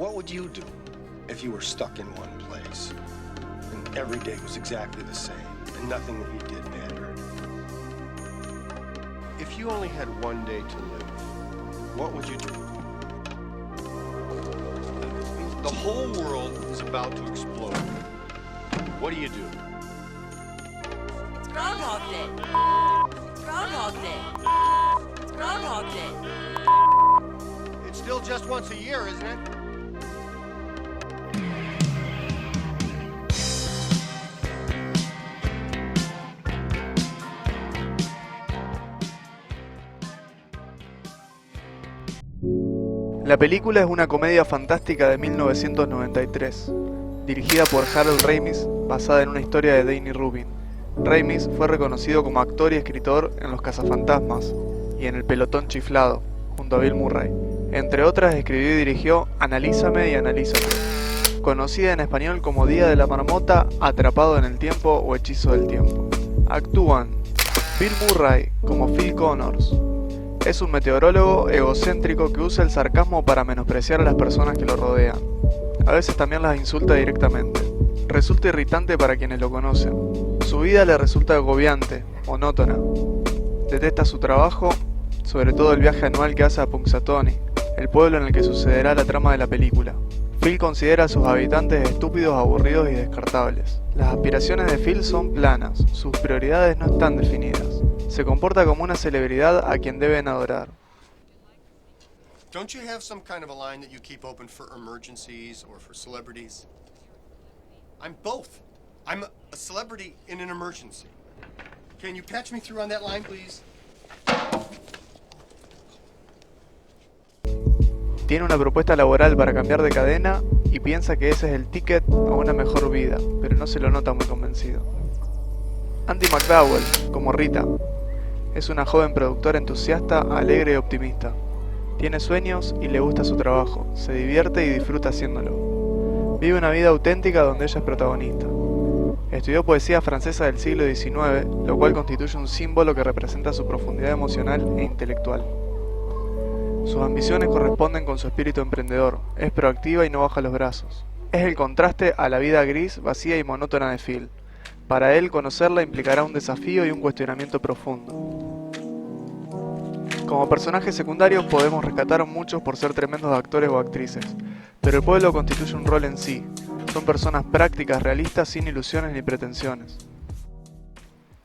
What would you do if you were stuck in one place and every day was exactly the same and nothing that you did mattered? If you only had one day to live, what would you do? The whole world is about to explode. What do? It's Groundhog Day. It's Groundhog Day. It's Groundhog Day. It's still just once a year, isn't it? La película es una comedia fantástica de 1993, dirigida por Harold Ramis, basada en una historia de Danny Rubin. Ramis fue reconocido como actor y escritor en Los Cazafantasmas y en El Pelotón Chiflado, junto a Bill Murray. Entre otras, escribió y dirigió Analízame y Analízame, conocida en español como Día de la Marmota, Atrapado en el Tiempo o Hechizo del Tiempo. Actúan Bill Murray como Phil Connors. Es un meteorólogo egocéntrico que usa el sarcasmo para menospreciar a las personas que lo rodean. A veces también las insulta directamente. Resulta irritante para quienes lo conocen. Su vida le resulta agobiante, monótona. Detesta su trabajo, sobre todo el viaje anual que hace a Punxsutawney, el pueblo en el que sucederá la trama de la película. Phil considera a sus habitantes estúpidos, aburridos y descartables. Las aspiraciones de Phil son planas, sus prioridades no están definidas. Se comporta como una celebridad a quien deben adorar. Don't you have some kind of a line that you keep open for emergencies or for celebrities? I'm both. I'm a celebrity in an emergency. Can you patch me through on that line, please? Tiene una propuesta laboral para cambiar de cadena y piensa que ese es el ticket a una mejor vida, pero no se lo nota muy convencido. Andie MacDowell, como Rita, es una joven productora entusiasta, alegre y optimista. Tiene sueños y le gusta su trabajo, se divierte y disfruta haciéndolo. Vive una vida auténtica donde ella es protagonista. Estudió poesía francesa del siglo XIX, lo cual constituye un símbolo que representa su profundidad emocional e intelectual. Sus ambiciones corresponden con su espíritu emprendedor, es proactiva y no baja los brazos. Es el contraste a la vida gris, vacía y monótona de Phil. Para él, conocerla implicará un desafío y un cuestionamiento profundo. Como personajes secundarios podemos rescatar a muchos por ser tremendos actores o actrices, pero el pueblo constituye un rol en sí. Son personas prácticas, realistas, sin ilusiones ni pretensiones.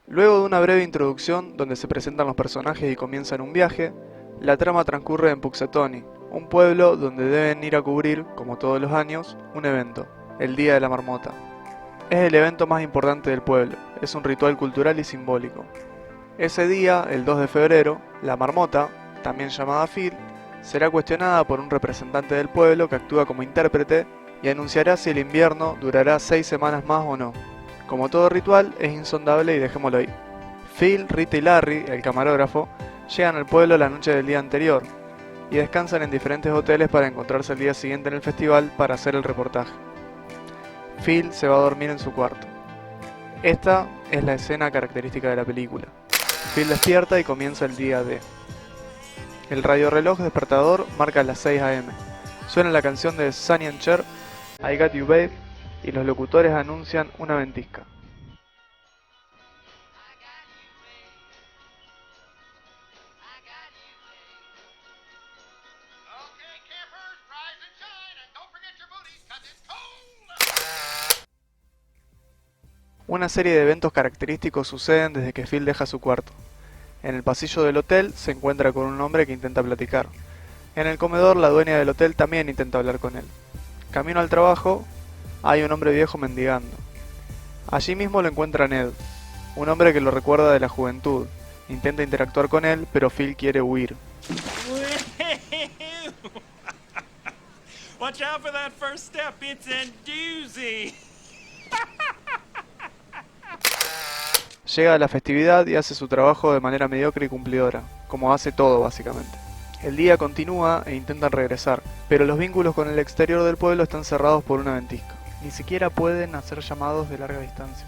Luego de una breve introducción donde se presentan los personajes y comienzan un viaje, la trama transcurre en Punxsutawney, un pueblo donde deben ir a cubrir, como todos los años, un evento, el Día de la Marmota. Es el evento más importante del pueblo, es un ritual cultural y simbólico. Ese día, el 2 de febrero, la marmota, también llamada Phil, será cuestionada por un representante del pueblo que actúa como intérprete y anunciará si el invierno durará 6 semanas más o no. Como todo ritual, es insondable y dejémoslo ahí. Phil, Rita y Larry, el camarógrafo, llegan al pueblo la noche del día anterior y descansan en diferentes hoteles para encontrarse el día siguiente en el festival para hacer el reportaje. Phil se va a dormir en su cuarto. Esta es la escena característica de la película. Phil despierta y comienza el día D. El radiorreloj despertador marca las 6 AM. Suena la canción de Sonny and Cher, I Got You Babe, y los locutores anuncian una ventisca. Una serie de eventos característicos suceden desde que Phil deja su cuarto. En el pasillo del hotel se encuentra con un hombre que intenta platicar. En el comedor la dueña del hotel también intenta hablar con él. Camino al trabajo hay un hombre viejo mendigando. Allí mismo lo encuentra Ned, un hombre que lo recuerda de la juventud. Intenta interactuar con él, pero Phil quiere huir. Watch out for that first step, it's a doozy. Llega a la festividad y hace su trabajo de manera mediocre y cumplidora, como hace todo básicamente. El día continúa e intentan regresar, pero los vínculos con el exterior del pueblo están cerrados por una ventisca. Ni siquiera pueden hacer llamados de larga distancia.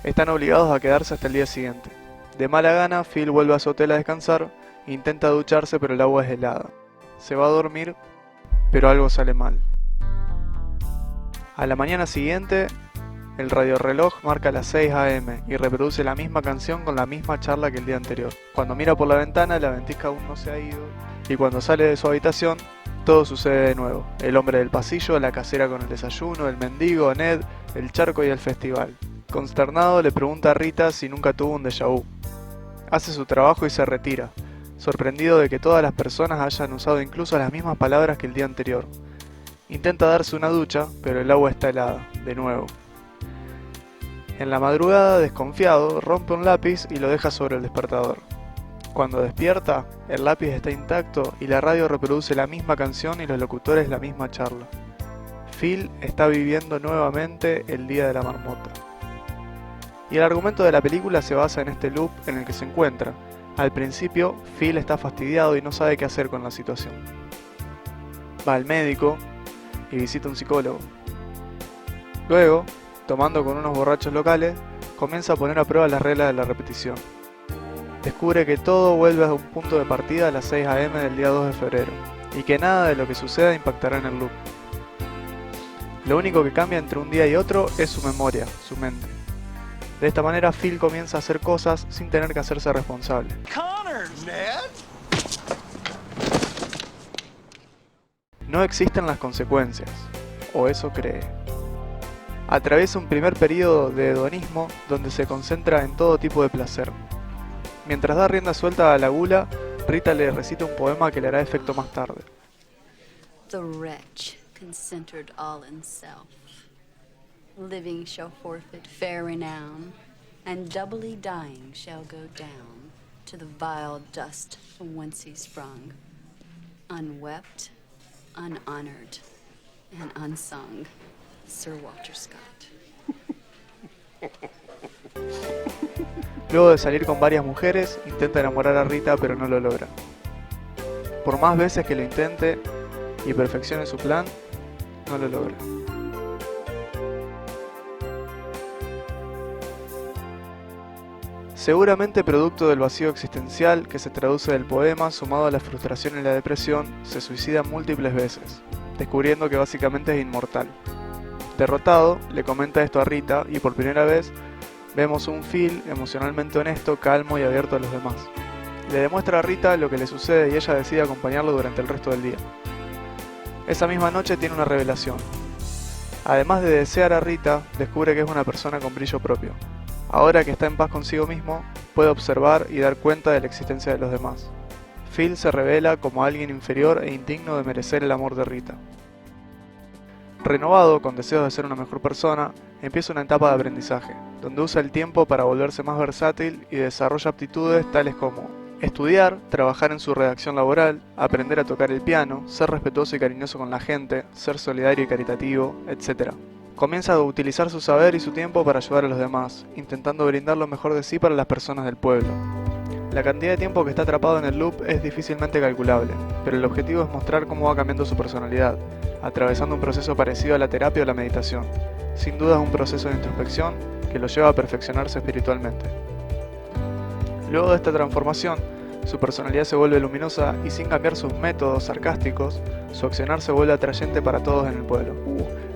Están obligados a quedarse hasta el día siguiente. De mala gana, Phil vuelve a su hotel a descansar, intenta ducharse pero el agua es helada. Se va a dormir, pero algo sale mal. A la mañana siguiente, el radiorreloj marca las 6 AM y reproduce la misma canción con la misma charla que el día anterior. Cuando mira por la ventana, la ventisca aún no se ha ido, y cuando sale de su habitación, todo sucede de nuevo. El hombre del pasillo, la casera con el desayuno, el mendigo, Ned, el charco y el festival. Consternado, le pregunta a Rita si nunca tuvo un déjà vu. Hace su trabajo y se retira, sorprendido de que todas las personas hayan usado incluso las mismas palabras que el día anterior. Intenta darse una ducha, pero el agua está helada, de nuevo. En la madrugada, desconfiado, rompe un lápiz y lo deja sobre el despertador. Cuando despierta, el lápiz está intacto y la radio reproduce la misma canción y los locutores la misma charla. Phil está viviendo nuevamente el día de la marmota. Y el argumento de la película se basa en este loop en el que se encuentra. Al principio, Phil está fastidiado y no sabe qué hacer con la situación. Va al médico y visita un psicólogo. Luego, tomando con unos borrachos locales, comienza a poner a prueba las reglas de la repetición. Descubre que todo vuelve a un punto de partida a las 6 AM del día 2 de febrero, y que nada de lo que suceda impactará en el loop. Lo único que cambia entre un día y otro es su memoria, su mente. De esta manera Phil comienza a hacer cosas sin tener que hacerse responsable. Connor! Ned? No existen las consecuencias, o eso cree. Atraviesa un primer periodo de hedonismo donde se concentra en todo tipo de placer. Mientras da rienda suelta a la gula, Rita le recita un poema que le hará efecto más tarde. The wretch, concentered all in self, living shall forfeit fair renown, and doubly dying shall go down to the vile dust from whence he sprung, unwept, unhonored, and unsung. Sir Walter Scott. Luego de salir con varias mujeres, intenta enamorar a Rita pero no lo logra. Por más veces que lo intente y perfeccione su plan, no lo logra. Seguramente producto del vacío existencial que se traduce del poema sumado a la frustración y la depresión, se suicida múltiples veces, descubriendo que básicamente es inmortal. Derrotado, le comenta esto a Rita y por primera vez vemos un Phil emocionalmente honesto, calmo y abierto a los demás. Le demuestra a Rita lo que le sucede y ella decide acompañarlo durante el resto del día. Esa misma noche tiene una revelación. Además de desear a Rita, descubre que es una persona con brillo propio. Ahora que está en paz consigo mismo, puede observar y dar cuenta de la existencia de los demás. Phil se revela como alguien inferior e indigno de merecer el amor de Rita. Renovado, con deseos de ser una mejor persona, empieza una etapa de aprendizaje, donde usa el tiempo para volverse más versátil y desarrolla aptitudes tales como estudiar, trabajar en su redacción laboral, aprender a tocar el piano, ser respetuoso y cariñoso con la gente, ser solidario y caritativo, etc. Comienza a utilizar su saber y su tiempo para ayudar a los demás, intentando brindar lo mejor de sí para las personas del pueblo. La cantidad de tiempo que está atrapado en el loop es difícilmente calculable, pero el objetivo es mostrar cómo va cambiando su personalidad, atravesando un proceso parecido a la terapia o la meditación. Sin duda es un proceso de introspección que lo lleva a perfeccionarse espiritualmente. Luego de esta transformación, su personalidad se vuelve luminosa y sin cambiar sus métodos sarcásticos, su accionar se vuelve atrayente para todos en el pueblo.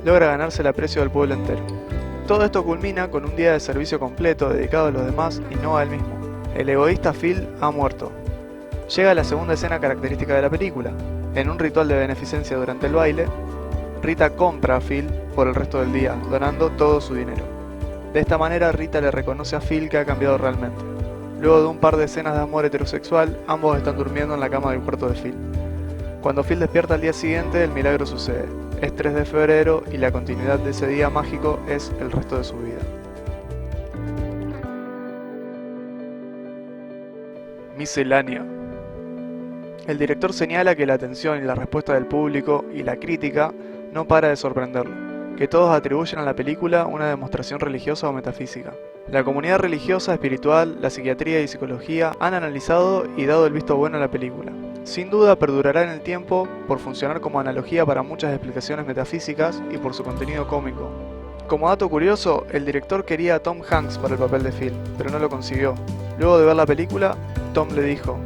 Logra ganarse el aprecio del pueblo entero. Todo esto culmina con un día de servicio completo dedicado a los demás y no a él mismo. El egoísta Phil ha muerto. Llega la segunda escena característica de la película. En un ritual de beneficencia durante el baile, Rita compra a Phil por el resto del día, donando todo su dinero. De esta manera, Rita le reconoce a Phil que ha cambiado realmente. Luego de un par de escenas de amor heterosexual, ambos están durmiendo en la cama del cuarto de Phil. Cuando Phil despierta al día siguiente, el milagro sucede. Es 3 de febrero y la continuidad de ese día mágico es el resto de su vida. Miscelánea. El director señala que la atención y la respuesta del público y la crítica no para de sorprenderlo, que todos atribuyen a la película una demostración religiosa o metafísica. La comunidad religiosa, espiritual, la psiquiatría y psicología han analizado y dado el visto bueno a la película. Sin duda perdurará en el tiempo por funcionar como analogía para muchas explicaciones metafísicas y por su contenido cómico. Como dato curioso, el director quería a Tom Hanks para el papel de Phil, pero no lo consiguió. Luego de ver la película, Tom le dijo: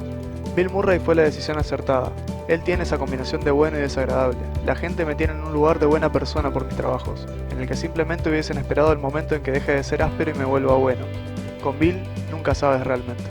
Bill Murray fue la decisión acertada. Él tiene esa combinación de bueno y desagradable. La gente me tiene en un lugar de buena persona por mis trabajos, en el que simplemente hubiesen esperado el momento en que deje de ser áspero y me vuelva bueno. Con Bill nunca sabes realmente.